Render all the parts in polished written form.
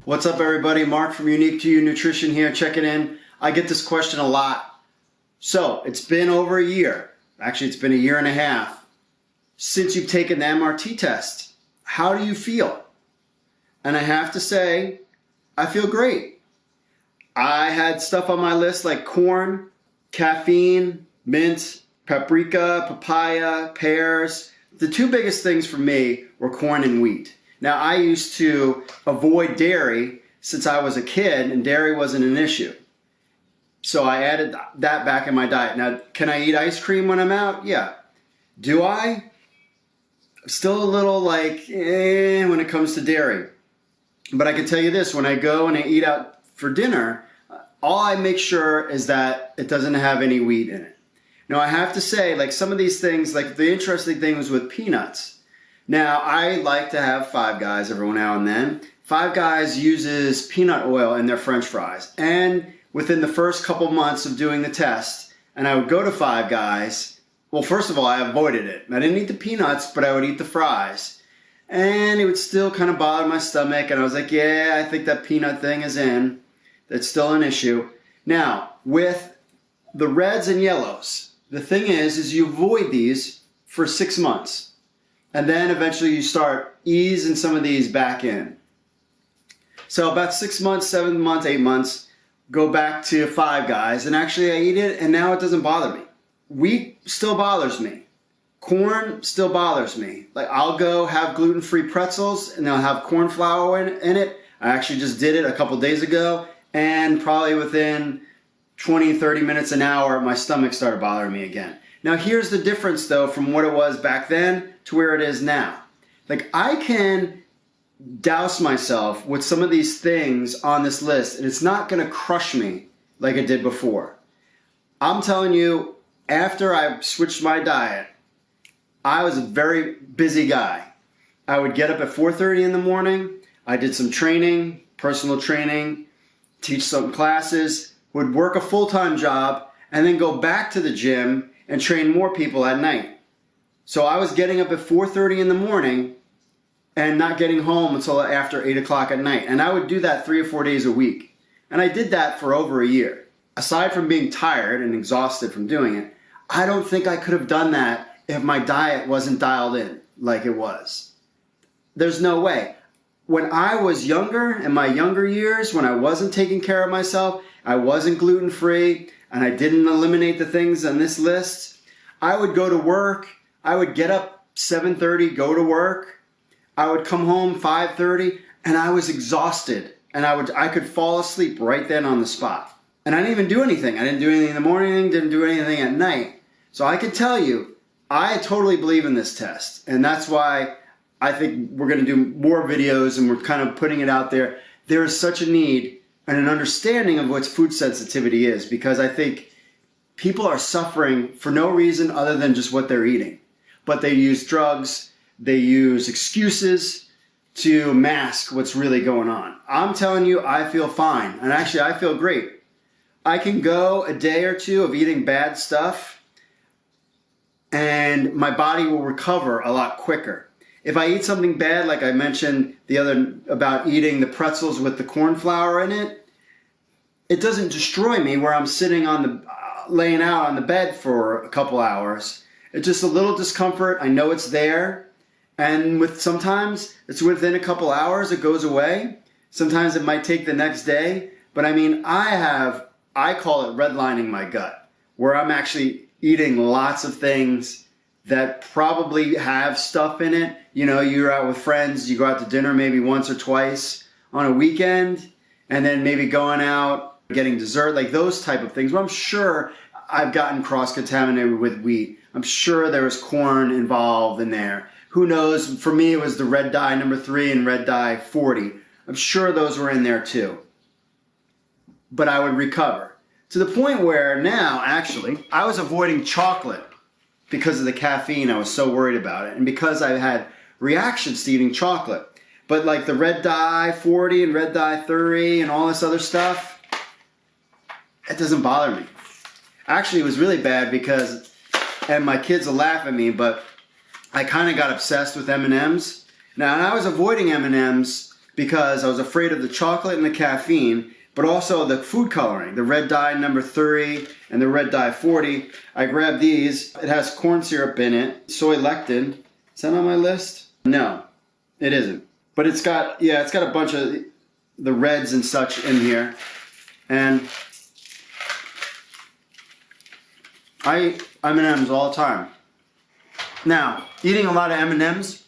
What's up, everybody? Mark from Unique to You Nutrition here, checking in. I get this question a lot. So, it's been over a year. Actually, it's been a year and a half since you've taken the MRT test. How do you feel? And I have to say, I feel great. I had stuff on my list like corn, caffeine, mint, paprika, papaya, pears. The two biggest things for me were corn and wheat. Now, I used to avoid dairy since I was a kid, and dairy wasn't an issue. So I added that back in my diet. Now, can I eat ice cream when I'm out? Yeah. Do I? Still a little like, when it comes to dairy. But I can tell you this, when I go and I eat out for dinner, all I make sure is that it doesn't have any wheat in it. Now, I have to say, like some of these things, like the interesting thing was with peanuts. Now, I like to have Five Guys every now and then. Five Guys uses peanut oil in their French fries. And within the first couple months of doing the test, and I would go to Five Guys, well, first of all, I avoided it. I didn't eat the peanuts, but I would eat the fries. And it would still kind of bother my stomach. And I was like, yeah, I think that peanut thing is in. That's still an issue. Now, with the reds and yellows, the thing is you avoid these for 6 months. And then eventually you start easing some of these back in. So about 6 months, 7 months, 8 months, go back to Five Guys. And actually I eat it and now it doesn't bother me. Wheat still bothers me. Corn still bothers me. Like I'll go have gluten-free pretzels and they'll have corn flour in it. I actually just did it a couple days ago. And probably within 20, 30 minutes, an hour, my stomach started bothering me again. Now here's the difference though from what it was back then to where it is now. Like I can douse myself with some of these things on this list and it's not going to crush me like it did before. I'm telling you, after I switched my diet, I was a very busy guy. I would get up at 4:30 in the morning. I did some training, personal training, teach some classes, would work a full-time job, and then go back to the gym and train more people at night. So I was getting up at 4:30 in the morning and not getting home until after 8 o'clock at night. And I would do that 3 or 4 days a week. And I did that for over a year. Aside from being tired and exhausted from doing it, I don't think I could have done that if my diet wasn't dialed in like it was. There's no way. When I was younger, in my younger years, when I wasn't taking care of myself, I wasn't gluten-free, and I didn't eliminate the things on this list, I would go to work. I would get up 7:30, go to work. I would come home 5:30, and I was exhausted. And I could fall asleep right then on the spot. And I didn't even do anything. I didn't do anything in the morning, didn't do anything at night. So I can tell you, I totally believe in this test. And that's why I think we're going to do more videos and we're kind of putting it out there. There is such a need and an understanding of what food sensitivity is, because I think people are suffering for no reason other than just what they're eating. But they use drugs, they use excuses to mask what's really going on. I'm telling you, I feel fine. And actually, I feel great. I can go a day or two of eating bad stuff and my body will recover a lot quicker. If I eat something bad, like I mentioned the other about eating the pretzels with the corn flour in it, it doesn't destroy me where I'm sitting on the laying out on the bed for a couple hours. It's just a little discomfort. I know it's there, and sometimes it's within a couple hours it goes away. Sometimes it might take the next day, but I mean I call it redlining my gut, where I'm actually eating lots of things that probably have stuff in it. You know, you're out with friends, you go out to dinner maybe once or twice on a weekend, and then maybe going out, getting dessert, like those type of things. Well, I'm sure I've gotten cross-contaminated with wheat. I'm sure there was corn involved in there. Who knows? For me, it was the red dye number 3 and red dye 40. I'm sure those were in there too. But I would recover. To the point where now, actually, I was avoiding chocolate because of the caffeine. I was so worried about it. And because I had reactions to eating chocolate. But like the red dye 40 and red dye 30 and all this other stuff, it doesn't bother me. Actually, it was really bad because, and my kids will laugh at me, but I kind of got obsessed with M&Ms. Now, I was avoiding M&Ms because I was afraid of the chocolate and the caffeine, but also the food coloring, the red dye number 30 and the red dye 40. I grabbed these. It has corn syrup in it, soy lectin. Is that on my list? No, it isn't. But it's got a bunch of the reds and such in here. And I eat M&Ms all the time. Now, eating a lot of M&Ms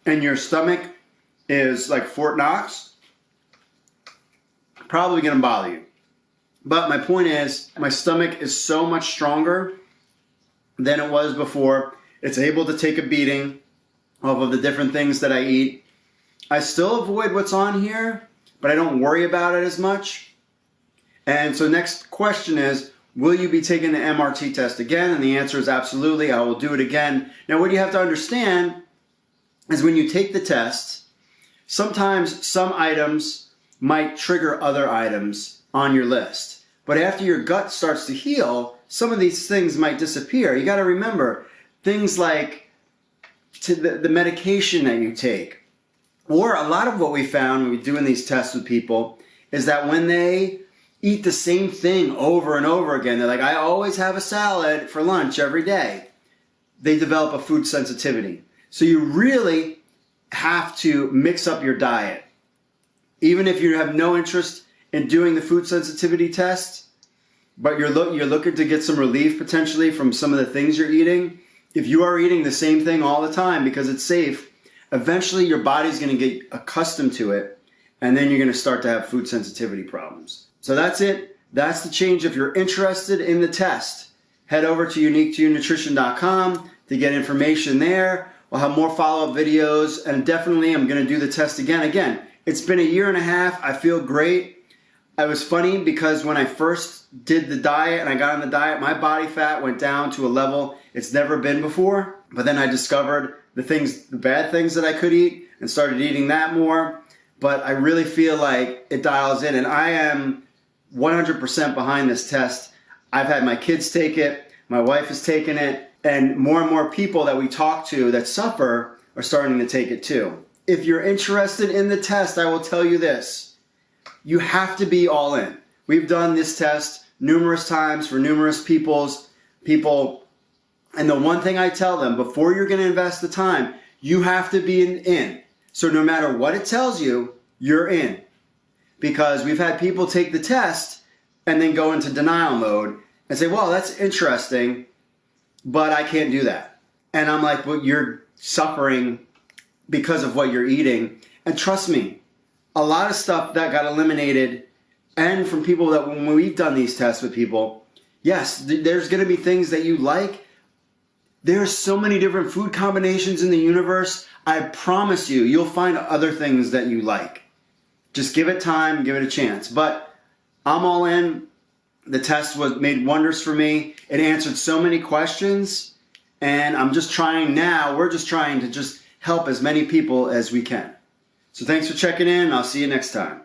and your stomach is like Fort Knox, probably going to bother you. But my point is, my stomach is so much stronger than it was before. It's able to take a beating off of the different things that I eat. I still avoid what's on here, but I don't worry about it as much. And so next question is, will you be taking the MRT test again? And the answer is absolutely, I will do it again. Now what you have to understand is when you take the test, sometimes some items might trigger other items on your list. But after your gut starts to heal, some of these things might disappear. You got to remember things like the medication that you take. Or a lot of what we found when we're doing these tests with people is that when they eat the same thing over and over again, they're like, I always have a salad for lunch every day. They develop a food sensitivity. So you really have to mix up your diet. Even if you have no interest in doing the food sensitivity test, but you're looking to get some relief potentially from some of the things you're eating, if you are eating the same thing all the time because it's safe, eventually your body's going to get accustomed to it, and then you're going to start to have food sensitivity problems. So that's it. That's the change. If you're interested in the test, head over to uniquetoyounutrition.com to get information there. We'll have more follow-up videos, and definitely I'm going to do the test again. Again, it's been a year and a half. I feel great. It was funny because when I first did the diet and I got on the diet, my body fat went down to a level it's never been before. But then I discovered the bad things that I could eat and started eating that more. But I really feel like it dials in, and I am 100% behind this test. I've had my kids take it. My wife has taken it. And more people that we talk to that suffer are starting to take it too. If you're interested in the test, I will tell you this. You have to be all in. We've done this test numerous times for numerous people. And the one thing I tell them, before you're going to invest the time, you have to be in. So no matter what it tells you, you're in. Because we've had people take the test and then go into denial mode and say, well, that's interesting, but I can't do that. And I'm like, well, you're suffering because of what you're eating. And trust me, a lot of stuff that got eliminated, and from people that when we've done these tests with people, yes, there's going to be things that you like. There's so many different food combinations in the universe. I promise you, you'll find other things that you like. Just give it time, give it a chance. But I'm all in. The test made wonders for me. It answered so many questions, and we're just trying to just help as many people as we can. So thanks for checking in. I'll see you next time.